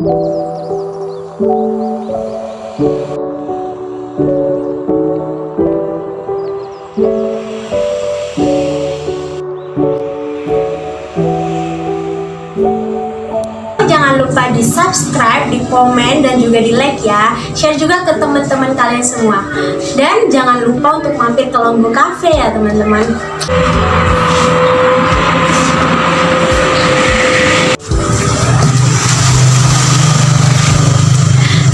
Jangan lupa di subscribe, di komen, dan juga di like ya. Share juga ke teman-teman kalian semua. Dan jangan lupa untuk mampir ke Longgo Cafe ya teman-teman.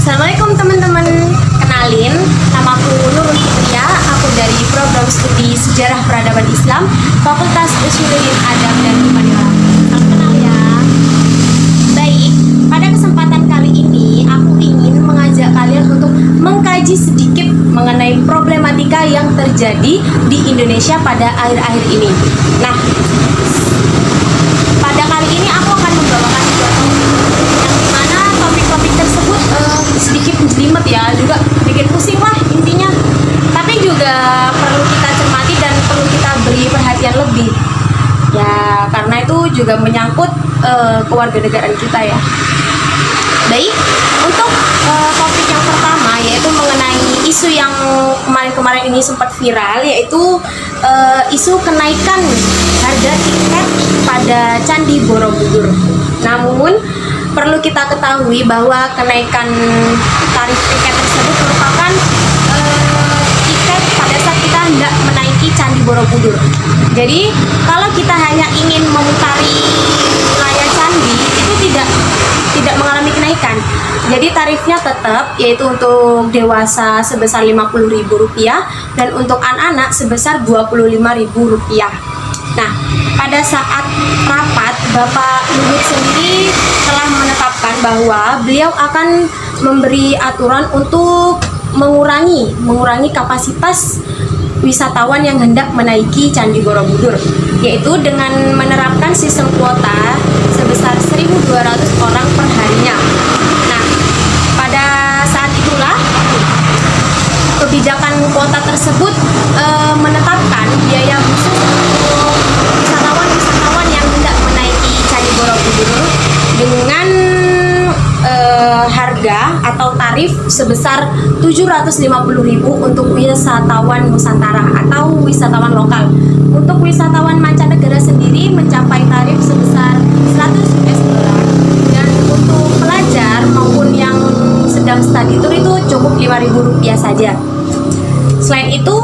Assalamualaikum teman-teman. Kenalin, namaku Nurul Fitria. Aku dari program studi Sejarah Peradaban Islam, Fakultas Usuluddin Adam dan Humaniola. Salam kenal ya. Baik, pada kesempatan kali ini aku ingin mengajak kalian untuk mengkaji sedikit mengenai problematika yang terjadi di Indonesia pada akhir-akhir ini. Nah, pada kali ini aku akan membawakan dua topik yang dimana topik-topik tersebut sedikit menjelimet ya, juga bikin pusing lah intinya. Tapi juga perlu kita cermati dan perlu kita beri perhatian lebih. Ya, karena itu juga menyangkut kewarganegaraan kita ya. Baik, untuk topik yang pertama yaitu mengenai isu yang kemarin-kemarin ini sempat viral, yaitu isu kenaikan harga tiket pada Candi Borobudur. Namun perlu kita ketahui bahwa kenaikan tarif tiket tersebut merupakan tiket pada saat kita hendak menaiki Candi Borobudur. Jadi kalau kita hanya ingin memutari wilayah candi itu tidak mengalami kenaikan. Jadi tarifnya tetap, yaitu untuk dewasa sebesar Rp50.000 dan untuk anak-anak sebesar Rp25.000. Nah, pada saat rapat, Bapak Luhut sendiri telah menetapkan bahwa beliau akan memberi aturan untuk mengurangi kapasitas wisatawan yang hendak menaiki Candi Borobudur, yaitu dengan menerapkan sistem kuota sebesar 1.200 orang per harinya. Nah, pada saat itulah kebijakan kuota tersebut menetapkan biaya khusus untuk wisatawan yang hendak menaiki Candi Borobudur dengan harga atau tarif sebesar Rp750.000 untuk wisatawan Nusantara atau wisatawan lokal. Untuk wisatawan mancanegara sendiri mencapai tarif sebesar $100 dan untuk pelajar maupun yang sedang study tour itu cukup Rp5.000 saja. Selain itu,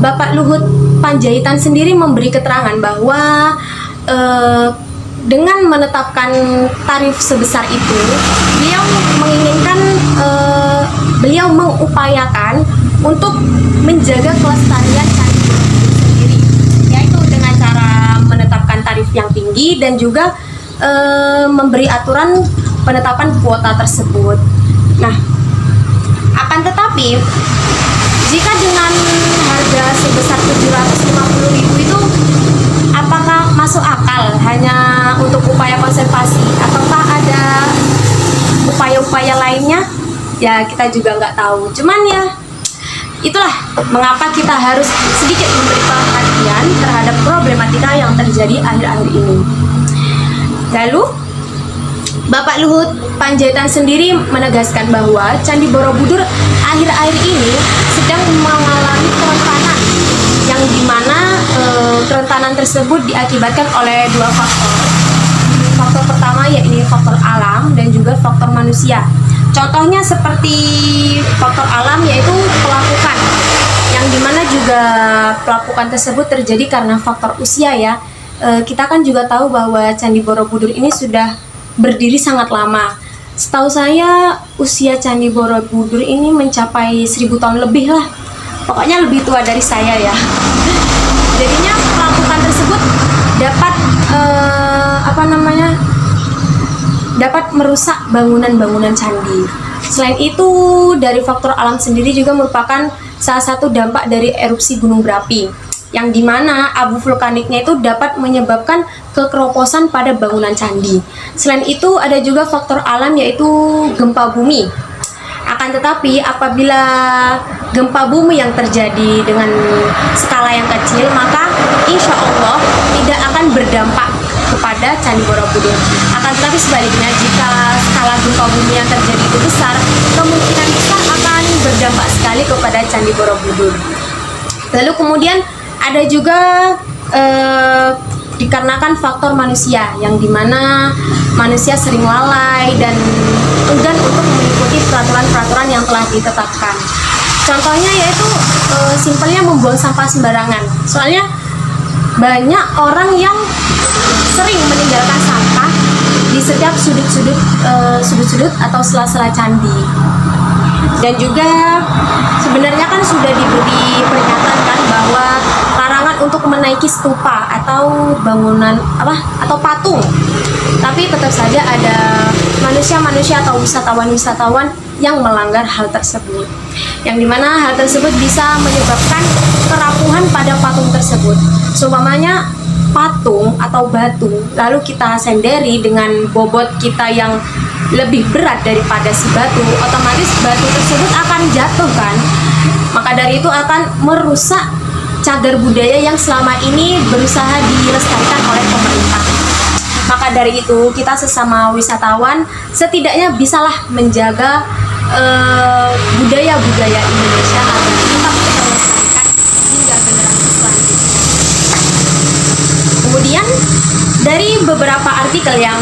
Bapak Luhut Panjaitan sendiri memberi keterangan bahwa dengan menetapkan tarif sebesar itu, beliau menginginkan, beliau mengupayakan untuk menjaga kelestarian Candi Borobudur sendiri, yaitu dengan cara menetapkan tarif yang tinggi dan juga memberi aturan penetapan kuota tersebut. Nah, akan tetapi jika dengan harga sebesar Rp750.000 itu apakah masuk akal hanya untuk upaya konservasi ataukah ada upaya-upaya lainnya? Ya, kita juga nggak tahu. Cuman ya itulah mengapa kita harus sedikit memberi perhatian terhadap problematika yang terjadi akhir-akhir ini. Lalu Bapak Luhut Panjaitan sendiri menegaskan bahwa Candi Borobudur akhir-akhir ini sedang mengalami kerentanan, yang dimana kerentanan tersebut diakibatkan oleh dua faktor. Faktor pertama yaitu faktor alam dan juga faktor manusia. Contohnya seperti faktor alam yaitu pelapukan, yang dimana juga pelapukan tersebut terjadi karena faktor usia ya. Kita kan juga tahu bahwa Candi Borobudur ini sudah berdiri sangat lama. Setahu saya usia Candi Borobudur ini mencapai 1000 tahun lebih lah. Pokoknya lebih tua dari saya ya. Jadinya pelapukan tersebut dapat dapat merusak bangunan-bangunan candi. Selain itu, dari faktor alam sendiri juga merupakan salah satu dampak dari erupsi gunung berapi, yang dimana abu vulkaniknya itu dapat menyebabkan kekeroposan pada bangunan candi. Selain itu, ada juga faktor alam yaitu gempa bumi. Akan tetapi apabila gempa bumi yang terjadi dengan skala yang kecil, maka insya Allah tidak akan berdampak kepada Candi Borobudur. Akan tetapi sebaliknya, jika skala gempa bumi yang terjadi itu besar, kemungkinan besar akan berdampak sekali kepada Candi Borobudur. Lalu kemudian ada juga dikarenakan faktor manusia, yang dimana manusia sering lalai dan enggan untuk mengikuti peraturan-peraturan yang telah ditetapkan. Contohnya yaitu simpelnya membuang sampah sembarangan. Soalnya banyak orang yang sering meninggalkan sampah di setiap sudut-sudut atau sela-sela candi. Dan juga sebenarnya kan sudah diberi pernyataan kan bahwa larangan untuk menaiki stupa atau bangunan atau patung. Tapi tetap saja ada manusia-manusia atau wisatawan-wisatawan yang melanggar hal tersebut. Yang dimana hal tersebut bisa menyebabkan kerapuhan pada patung tersebut. Seumpamanya patung atau batu, lalu kita sendiri dengan bobot kita yang lebih berat daripada si batu, otomatis batu tersebut akan jatuh kan. Maka dari itu akan merusak cagar budaya yang selama ini berusaha dilestarikan oleh pemerintah. Maka dari itu kita sesama wisatawan setidaknya bisalah menjaga budaya-budaya Indonesia agar tetap terlestarikan hingga generasi selanjutnya. Kemudian dari beberapa artikel yang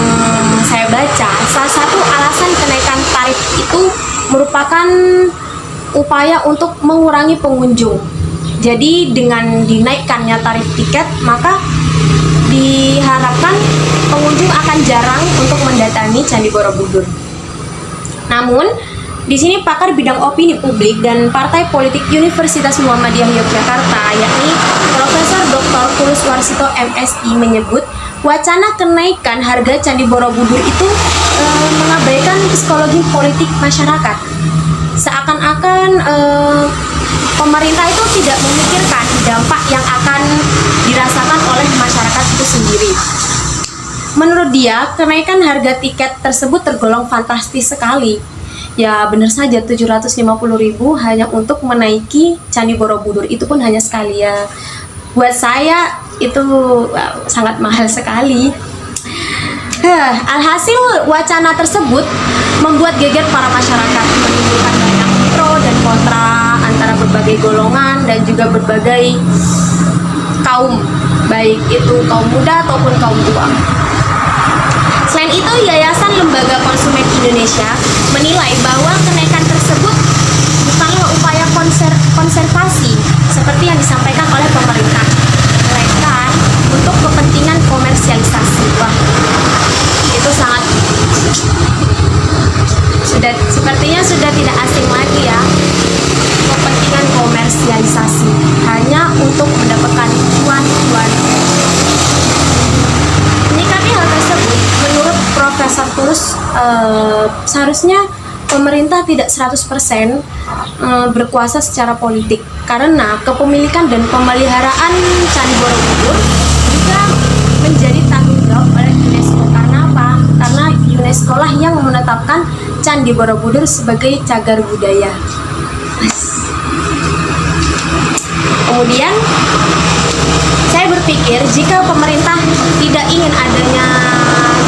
saya baca, salah satu alasan kenaikan tarif itu merupakan upaya untuk mengurangi pengunjung. Jadi dengan dinaikkannya tarif tiket, maka diharapkan pengunjung akan jarang untuk mendatangi Candi Borobudur. Namun, di sini pakar bidang opini publik dan Partai Politik Universitas Muhammadiyah Yogyakarta, yakni Profesor Dr. Tulus Warsito MSI, menyebut wacana kenaikan harga Candi Borobudur itu mengabaikan psikologi politik masyarakat. Seakan-akan pemerintah itu tidak memikirkan dampak yang akan dirasakan oleh masyarakat itu sendiri. Menurut dia, kenaikan harga tiket tersebut tergolong fantastis sekali. Ya benar saja, 750.000 hanya untuk menaiki Candi Borobudur, itu pun hanya sekali ya. Buat saya itu sangat mahal sekali. Alhasil wacana tersebut membuat geger para masyarakat, menimbulkan banyak pro dan kontra antara berbagai golongan dan juga berbagai kaum, baik itu kaum muda ataupun kaum tua. Selain itu, Yayasan Lembaga Konsumen Indonesia menilai bahwa kenaikan tersebut bukanlah upaya konservasi seperti yang disampaikan oleh pemerintah, melainkan untuk kepentingan komersialisasi. Wah, itu sepertinya sudah tidak asing lagi ya, kepentingan komersialisasi hanya untuk mendapatkan cuan-cuan. Menyikapi hal tersebut, menurut Profesor Tulus, seharusnya pemerintah tidak 100% berkuasa secara politik, karena kepemilikan dan pemeliharaan Candi Borobudur juga menjadi tanggung jawab oleh UNESCO. Karena apa? Karena UNESCO lah yang menetapkan Candi Borobudur sebagai cagar budaya. Kemudian saya berpikir, jika pemerintah tidak ingin adanya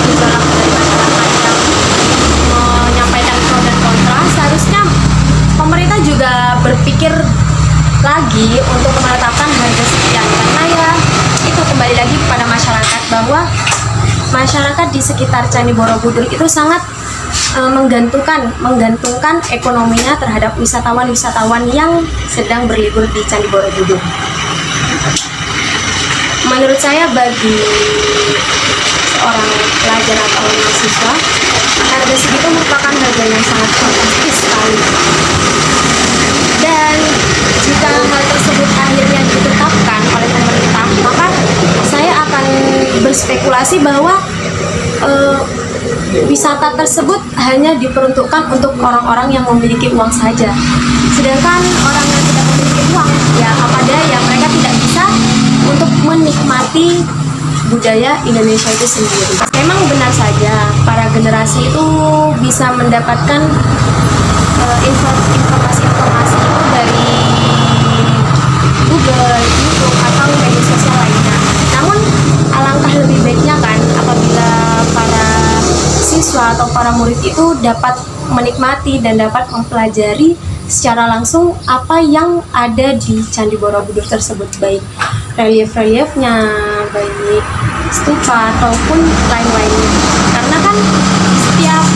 gejolak dari masyarakat yang menyampaikan pro dan kontra, seharusnya pemerintah juga berpikir lagi untuk menetapkan harga sekian. Karena ya itu kembali lagi kepada masyarakat, bahwa masyarakat di sekitar Candi Borobudur itu sangat menggantungkan ekonominya terhadap wisatawan-wisatawan yang sedang berlibur di Candi Borobudur. Menurut saya, bagi seorang pelajar atau mahasiswa, harga segitu merupakan harga yang sangat fantastis sekali. Dan jika hal tersebut akhirnya ditetapkan oleh pemerintah, maka saya akan berspekulasi bahwa wisata tersebut hanya diperuntukkan untuk orang-orang yang memiliki uang saja. Sedangkan orang yang tidak memiliki uang, ya apa daya, mereka tidak bisa untuk menikmati budaya Indonesia itu sendiri. Memang benar saja, para generasi itu bisa mendapatkan informasi-informasi itu dari Google, YouTube, atau media sosial lainnya. Namun alangkah lebih baiknya kan siswa atau para murid itu dapat menikmati dan dapat mempelajari secara langsung apa yang ada di Candi Borobudur tersebut, baik relief-reliefnya, baik stupa ataupun lain-lainnya. Karena kan setiap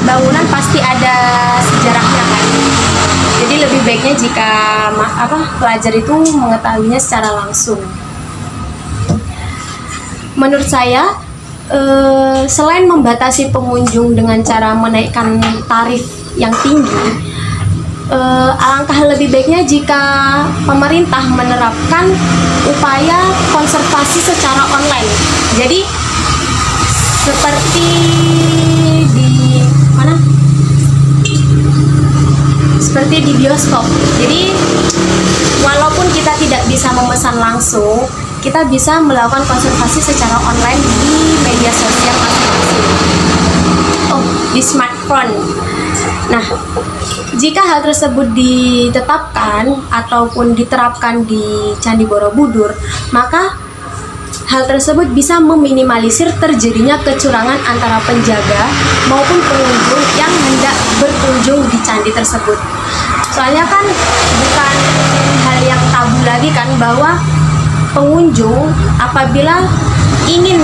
bangunan pasti ada sejarahnya kan. Jadi lebih baiknya jika pelajar itu mengetahuinya secara langsung. Menurut saya, selain membatasi pengunjung dengan cara menaikkan tarif yang tinggi, alangkah lebih baiknya jika pemerintah menerapkan upaya konservasi secara online. Jadi seperti di mana? Seperti di bioskop. Jadi walaupun kita tidak bisa memesan langsung, kita bisa melakukan konservasi secara online di media sosial masing-masing. Oh, di smartphone. Nah, jika hal tersebut ditetapkan ataupun diterapkan di Candi Borobudur, maka hal tersebut bisa meminimalisir terjadinya kecurangan antara penjaga maupun pengunjung yang hendak berkunjung di candi tersebut. Soalnya kan bukan hal yang tabu lagi kan bahwa pengunjung apabila ingin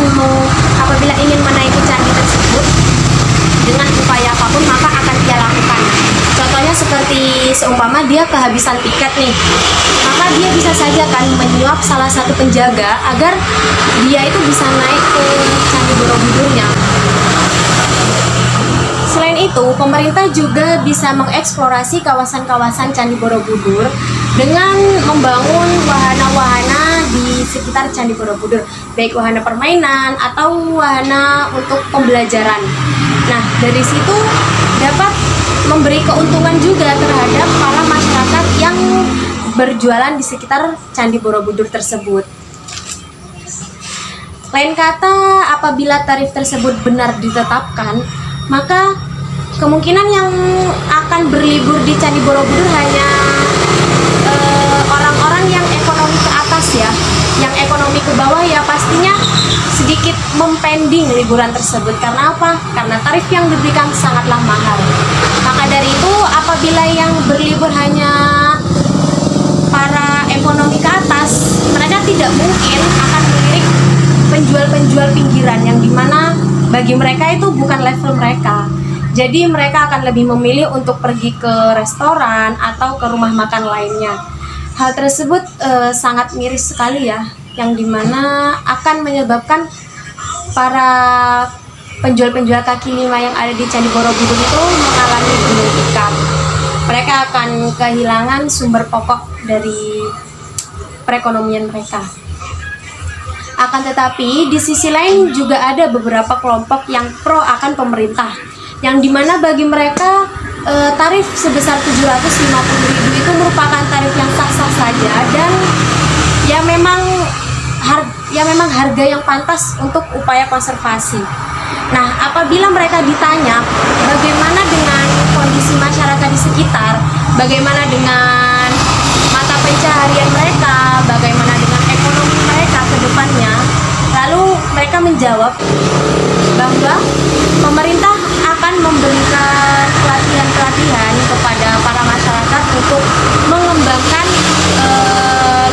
menaiki candi tersebut dengan upaya apapun maka akan dia lakukan. Contohnya seperti seumpama dia kehabisan tiket nih, maka dia bisa saja kan menyuap salah satu penjaga agar dia itu bisa naik ke Candi Borobudurnya. Selain itu, pemerintah juga bisa mengeksplorasi kawasan-kawasan Candi Borobudur dengan membangun wahana-wahana di sekitar Candi Borobudur, baik wahana permainan atau wahana untuk pembelajaran. Nah, dari situ dapat memberi keuntungan juga terhadap para masyarakat yang berjualan di sekitar Candi Borobudur tersebut. Lain kata, apabila tarif tersebut benar ditetapkan, maka kemungkinan yang akan berlibur di Candi Borobudur hanya orang-orang yang ekonomi ke atas ya. Yang ekonomi ke bawah ya pastinya sedikit mempending liburan tersebut. Karena apa? Karena tarif yang diberikan sangatlah mahal. Maka dari itu, apabila yang berlibur hanya para ekonomi ke atas, mereka tidak mungkin akan melirik penjual-penjual pinggiran yang dimana bagi mereka itu bukan level mereka. Jadi mereka akan lebih memilih untuk pergi ke restoran atau ke rumah makan lainnya. Hal tersebut sangat miris sekali ya, yang dimana akan menyebabkan para penjual-penjual kaki lima yang ada di Candi Borobudur itu mengalami gulung tikar. Mereka akan kehilangan sumber pokok dari perekonomian mereka. Akan tetapi di sisi lain juga ada beberapa kelompok yang pro akan pemerintah, yang dimana bagi mereka tarif sebesar 750.000 itu merupakan tarif yang sah-sah saja dan ya memang harga yang pantas untuk upaya konservasi. Nah, apabila mereka ditanya bagaimana dengan kondisi masyarakat di sekitar, bagaimana dengan mata pencaharian mereka, bagaimana dengan ekonomi mereka ke depannya, lalu mereka menjawab bahwa pemerintah akan memberikan pelatihan-pelatihan kepada para masyarakat untuk mengembangkan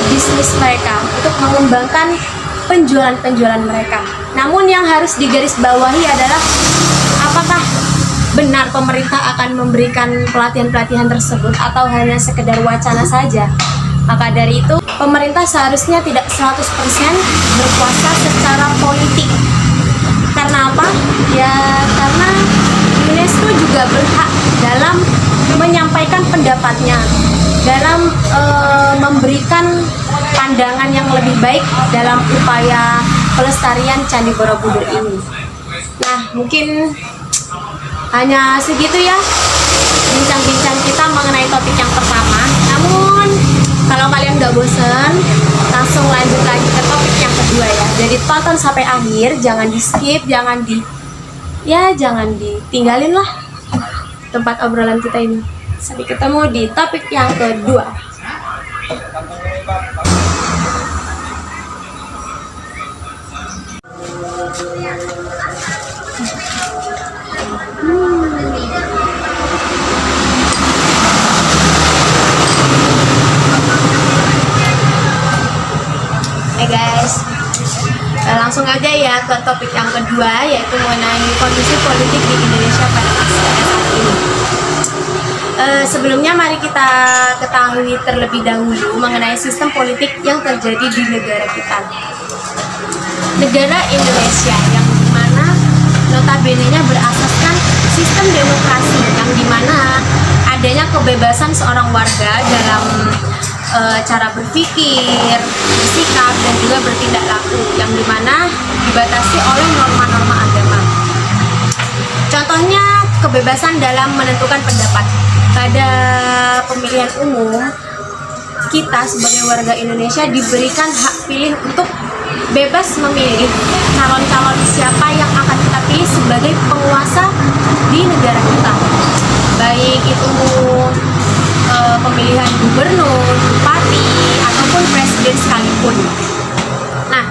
bisnis mereka, untuk mengembangkan penjualan-penjualan mereka. Namun yang harus digarisbawahi adalah apakah benar pemerintah akan memberikan pelatihan-pelatihan tersebut atau hanya sekedar wacana saja. Maka dari itu, pemerintah seharusnya tidak 100% berkuasa secara politik. Karena apa? Ya karena UNESCO juga berhak dalam menyampaikan pendapatnya, dalam memberikan pandangan yang lebih baik dalam upaya pelestarian Candi Borobudur ini. Nah, mungkin hanya segitu ya bincang-bincang kita mengenai topik yang pertama. Namun kalau kalian udah bosen, langsung lanjut lagi ke topik yang kedua ya. Jadi tonton sampai akhir, jangan di skip, jangan ditinggalin lah tempat obrolan kita ini. Sampai ketemu di topik yang kedua. langsung aja ya ke topik yang kedua, yaitu mengenai kondisi politik di Indonesia pada saat ini. Sebelumnya mari kita ketahui terlebih dahulu mengenai sistem politik yang terjadi di negara kita. Negara Indonesia yang dimana notabene-nya berasaskan sistem demokrasi, yang dimana adanya kebebasan seorang warga dalam cara berpikir, bersikap, dan juga bertindak laku, yang dimana dibatasi oleh norma-norma agama. Contohnya kebebasan dalam menentukan pendapat. Pada pemilihan umum, kita sebagai warga Indonesia diberikan hak pilih untuk bebas memilih calon-calon siapa yang akan kita pilih sebagai penguasa di negara kita, baik itu pemilihan gubernur, bupati, ataupun presiden sekalipun. Nah,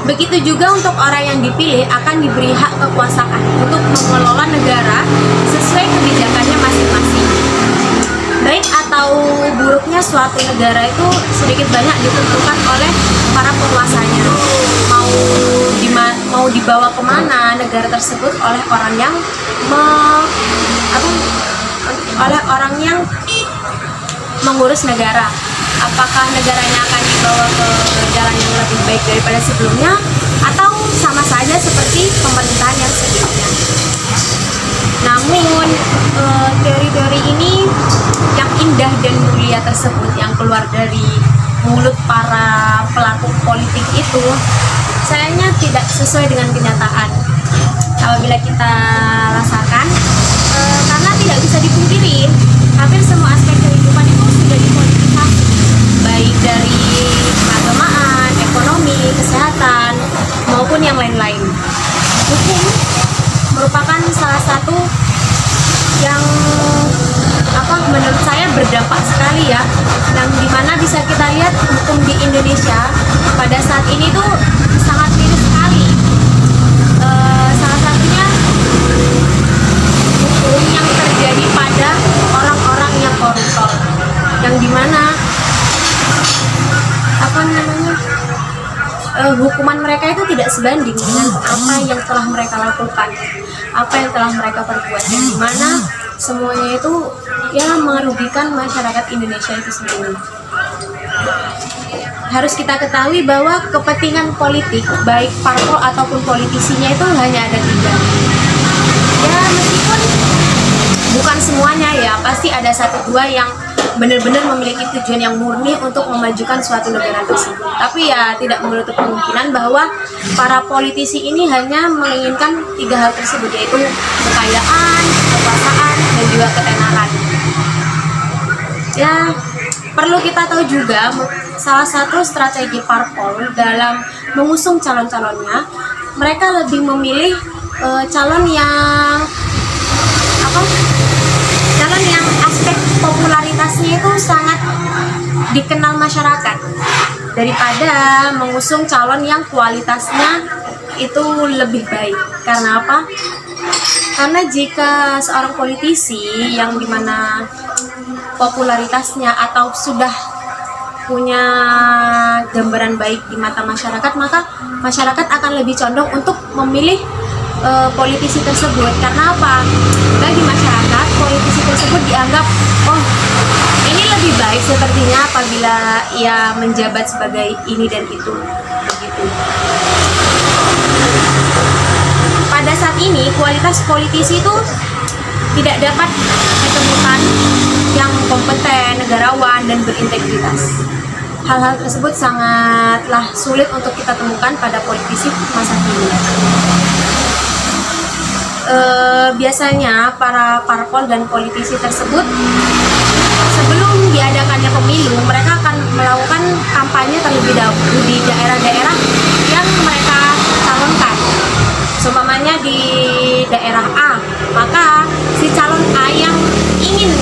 begitu juga untuk orang yang dipilih akan diberi hak kekuasaan untuk mengelola negara sesuai kebijakannya masing-masing. Baik atau buruknya suatu negara itu sedikit banyak ditentukan oleh para penguasanya. Mau dibawa kemana negara tersebut oleh orang yang mengurus negara. Apakah negaranya akan dibawa ke jalan yang lebih baik daripada sebelumnya, atau sama saja seperti pemerintahan yang sebelumnya. Namun teori-teori ini yang indah dan mulia tersebut yang keluar dari mulut para pelaku politik itu sayangnya tidak sesuai dengan kenyataan apabila kita rasakan, karena tidak bisa dipungkiri hampir semua aspek kehidupan itu sudah dipolitisasi, baik dari keagamaan, ekonomi, kesehatan, maupun yang lain-lain. Hukum merupakan salah satu yang menurut saya berdampak sekali ya, yang dimana bisa kita lihat hukum di Indonesia pada saat ini tuh sangat miris sekali. Salah satunya hukum yang terjadi pada orang-orang yang koruptor, yang dimana hukuman mereka itu tidak sebanding dengan apa yang telah mereka lakukan, apa yang telah mereka perbuat, yang dimana semuanya itu ya merugikan masyarakat Indonesia itu sendiri. Harus kita ketahui bahwa kepentingan politik, baik parpol ataupun politisinya itu hanya ada 3. Ya meskipun bukan semuanya ya, pasti ada 1-2 yang benar-benar memiliki tujuan yang murni untuk memajukan suatu negara tersebut. Tapi ya tidak menutup kemungkinan bahwa para politisi ini hanya menginginkan 3 hal tersebut, yaitu kekayaan, kekuasaan, dan juga ketenaran. Ya, perlu kita tahu juga salah satu strategi parpol dalam mengusung calon-calonnya, mereka lebih memilih calon yang aspek popularitasnya itu sangat dikenal masyarakat, daripada mengusung calon yang kualitasnya itu lebih baik. Karena apa? Karena jika seorang politisi yang dimana popularitasnya atau sudah punya gambaran baik di mata masyarakat, maka masyarakat akan lebih condong untuk memilih politisi tersebut. Karena apa? Bagi masyarakat, politisi tersebut dianggap, oh ini lebih baik sepertinya apabila ia menjabat sebagai ini dan itu, begitu. Pada saat ini kualitas politisi itu tidak dapat ditemukan yang kompeten, negarawan, dan berintegritas. Hal-hal tersebut sangatlah sulit untuk kita temukan pada politisi masa kini. Biasanya para parpol dan politisi tersebut sebelum diadakannya pemilu, mereka akan melakukan kampanye terlebih dahulu di daerah-daerah yang mereka calonkan. Seumpamanya di daerah A, maka si calon A yang ingin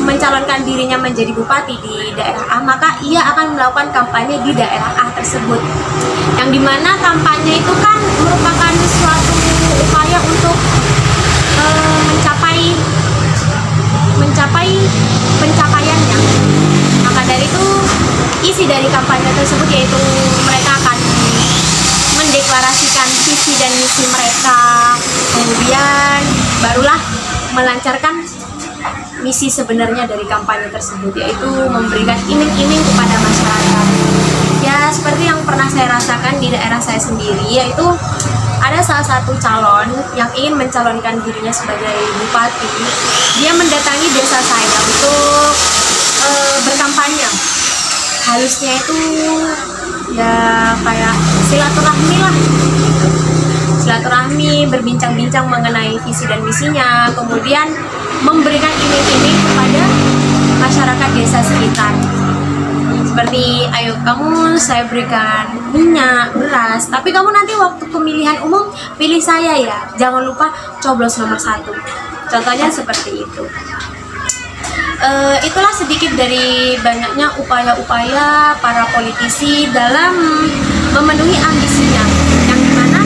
mencalonkan dirinya menjadi bupati di daerah A, maka ia akan melakukan kampanye di daerah A tersebut. Yang dimana kampanye itu kan merupakan suatu upaya untuk mencapai pencapaiannya. Maka dari itu isi dari kampanye tersebut yaitu mereka akan mendeklarasikan visi dan misi mereka, kemudian barulah melancarkan misi sebenarnya dari kampanye tersebut, yaitu memberikan iming-iming kepada masyarakat. Ya, seperti yang pernah saya rasakan di daerah saya sendiri, yaitu ada salah satu calon yang ingin mencalonkan dirinya sebagai bupati. Dia mendatangi desa saya untuk berkampanye. Halusnya itu ya kayak silaturahmi lah, silaturahmi, berbincang-bincang mengenai visi dan misinya, kemudian memberikan iming-iming kepada masyarakat desa sekitar, seperti ayo kamu saya berikan minyak, beras, tapi kamu nanti waktu pemilihan umum pilih saya ya, jangan lupa coblos nomor 1. Contohnya seperti itu. Itulah sedikit dari banyaknya upaya-upaya para politisi dalam memenuhi ambisinya, yang dimana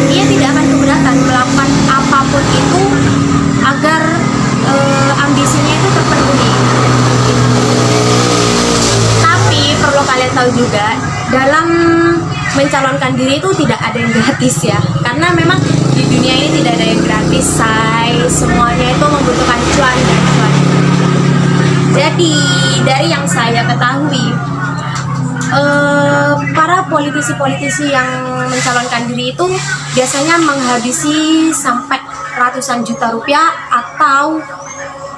ia tidak akan keberatan melakukan apapun itu agar ambisinya itu terpenuhi. Tapi perlu kalian tahu juga, dalam mencalonkan diri itu tidak ada yang gratis ya, karena memang di dunia ini tidak ada yang gratis, say. Semuanya itu membutuhkan cuan dan cuan. Jadi dari yang saya ketahui, para politisi-politisi yang mencalonkan diri itu biasanya menghabisi sampai ratusan juta rupiah atau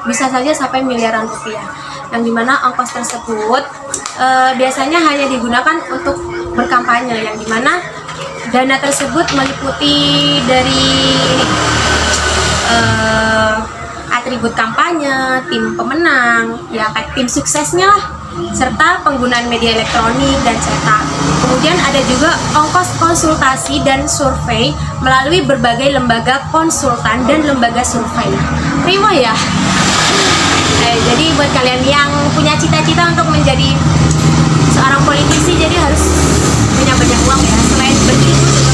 bisa saja sampai miliaran rupiah, yang dimana ongkos tersebut biasanya hanya digunakan untuk berkampanye, yang dimana dana tersebut meliputi dari atribut kampanye, tim pemenang, ya kayak tim suksesnya lah, serta penggunaan media elektronik dan cetak. Kemudian ada juga ongkos konsultasi dan survei melalui berbagai lembaga konsultan dan lembaga survei. Prima ya. Jadi buat kalian yang punya cita-cita untuk menjadi seorang politisi, jadi harus punya banyak uang ya, selain berilmu juga.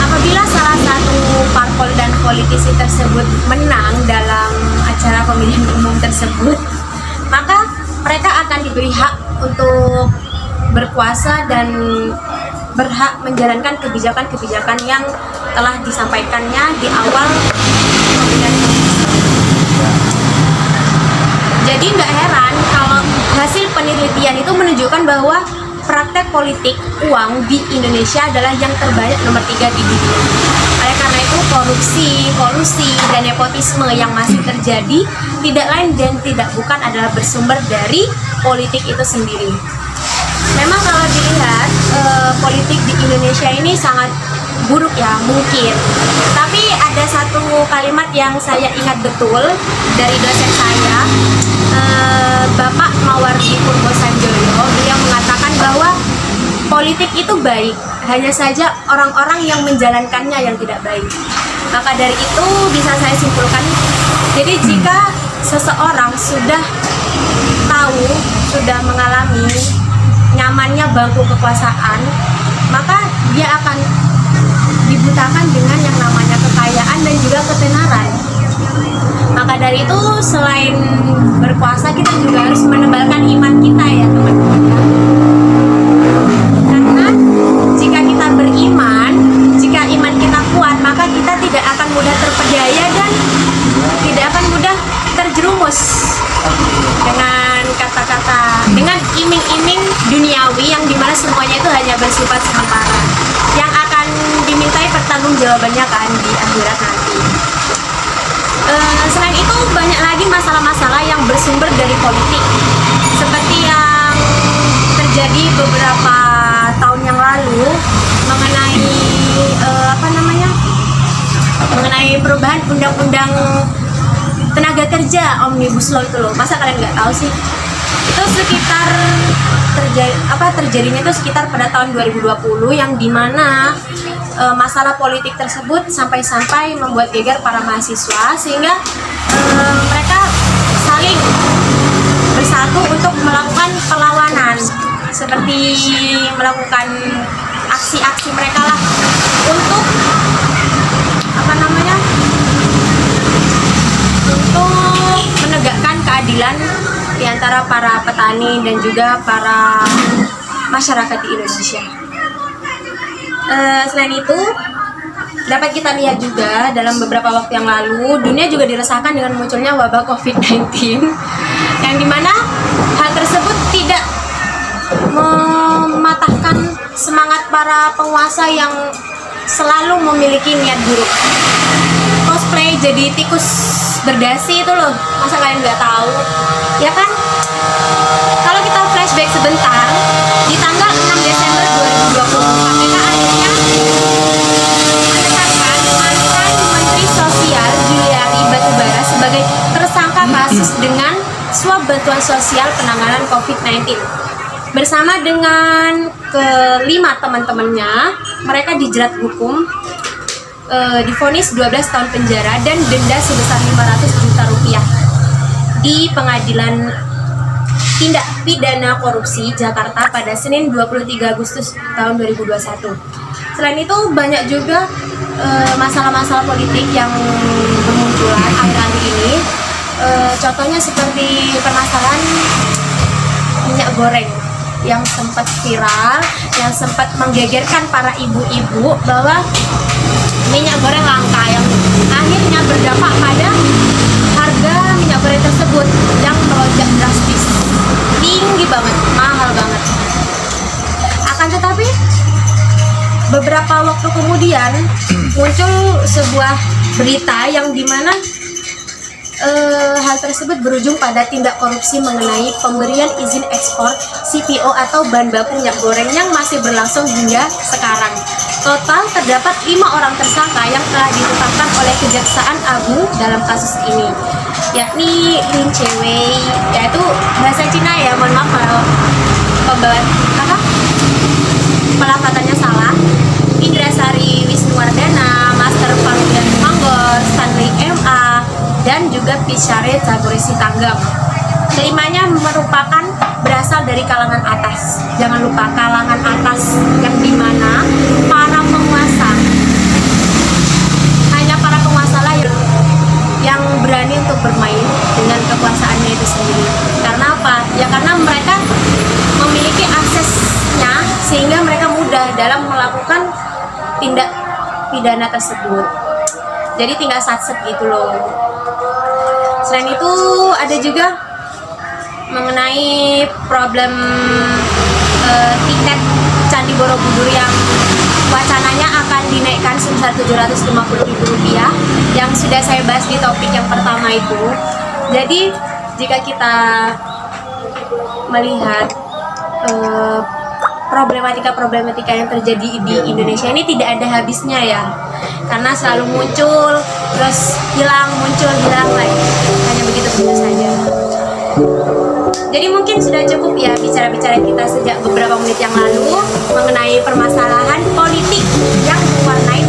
Apabila salah satu parpol dan politisi tersebut menang dalam acara pemilihan umum tersebut, maka mereka akan diberi hak untuk berkuasa dan berhak menjalankan kebijakan-kebijakan yang telah disampaikannya di awal pemilihan umum. Jadi nggak heran kalau hasil penelitian itu menunjukkan bahwa praktek politik uang di Indonesia adalah yang terbanyak nomor 3 di dunia. Oleh karena itu korupsi, kolusi, dan nepotisme yang masih terjadi tidak lain dan tidak bukan adalah bersumber dari politik itu sendiri. Memang kalau dilihat politik di Indonesia ini sangat buruk ya mungkin, tapi ada satu kalimat yang saya ingat betul dari dosen saya, Bapak Mawardi Purbo Sanjoyo. Beliau mengatakan bahwa politik itu baik, hanya saja orang-orang yang menjalankannya yang tidak baik. Maka dari itu bisa saya simpulkan, jadi jika seseorang sudah tahu, sudah mengalami nyamannya bangku kekuasaan, maka dia akan dibutakan dengan yang namanya kekayaan dan juga ketenaran. Maka dari itu selain berkuasa, kita juga harus menebalkan iman kita ya teman-teman. Karena jika kita beriman, jika iman kita kuat, maka kita tidak akan mudah terpedaya dan tidak akan mudah terjerumus dengan kata-kata, dengan iming-iming duniawi yang dimana semuanya itu hanya bersifat sementara, yang akan dimintai pertanggungjawabannya kan di akhirat nanti. Selain itu banyak lagi masalah-masalah yang bersumber dari politik, seperti yang terjadi beberapa tahun yang lalu mengenai mengenai perubahan undang-undang tenaga kerja Omnibus Law itu loh. Masa kalian nggak tahu sih? Itu sekitar terjadinya itu sekitar pada tahun 2020, yang dimana masalah politik tersebut sampai-sampai membuat geger para mahasiswa, sehingga mereka saling bersatu untuk melakukan perlawanan, seperti melakukan aksi-aksi mereka lah untuk untuk menegakkan keadilan di antara antara para petani dan juga para masyarakat di Indonesia. Selain itu, dapat kita lihat juga dalam beberapa waktu yang lalu, dunia juga diresahkan dengan munculnya wabah COVID-19, yang dimana hal tersebut tidak mematahkan semangat para penguasa yang selalu memiliki niat buruk. Cosplay jadi tikus berdasi itu loh, masa kalian nggak tahu? Ya kan? Kalau kita flashback sebentar, di tanggal 6 Desember 2020, KPK akhirnya menetapkan mantan Menteri Sosial Juliari Batubara sebagai tersangka kasus dengan suap bantuan sosial penanganan COVID-19. Bersama dengan kelima teman-temannya, mereka dijerat hukum, divonis 12 tahun penjara dan denda sebesar 500 juta rupiah di Pengadilan Tindak Pidana Korupsi Jakarta pada Senin 23 Agustus tahun 2021. Selain itu banyak juga masalah-masalah politik yang bermunculan akhir-akhir ini. Contohnya seperti permasalahan minyak goreng yang sempat viral, yang sempat menggegerkan para ibu-ibu bahwa minyak goreng langka, yang akhirnya berdampak pada harga minyak goreng tersebut yang melonjak drastis, tinggi banget, mahal banget. Akan tetapi beberapa waktu kemudian muncul sebuah berita yang dimana hal tersebut berujung pada tindak korupsi mengenai pemberian izin ekspor CPO atau bahan baku minyak goreng yang masih berlangsung hingga sekarang. Total terdapat 5 orang tersangka yang telah ditetapkan oleh Kejaksaan Agung dalam kasus ini, yakni Lin Chewei, yaitu bahasa Cina ya, mohon maaf kalau pelafatannya salah, Indrasari Wisnuwardana, Master Farudian Manggor, Stanley MA, dan juga Pisyare Caburi Sitanggam. Kelimanya merupakan berasal dari kalangan atas. Jangan lupa kalangan atas, yang dimana para penguasa, hanya para penguasa lah yang berani untuk bermain dengan kekuasaannya itu sendiri. Karena apa? Ya karena mereka memiliki aksesnya sehingga mereka mudah dalam melakukan tindak pidana tersebut. Jadi tinggal satset gitu loh. Selain itu ada juga mengenai problem tiket Candi Borobudur yang wacananya akan dinaikkan sebesar Rp750.000 yang sudah saya bahas di topik yang pertama itu. Jadi jika kita melihat problematika yang terjadi di Indonesia ini tidak ada habisnya ya, karena selalu muncul terus hilang, muncul hilang lagi, hanya begitu saja. Jadi mungkin sudah cukup ya bicara-bicara kita sejak beberapa menit yang lalu mengenai permasalahan politik yang mewarnai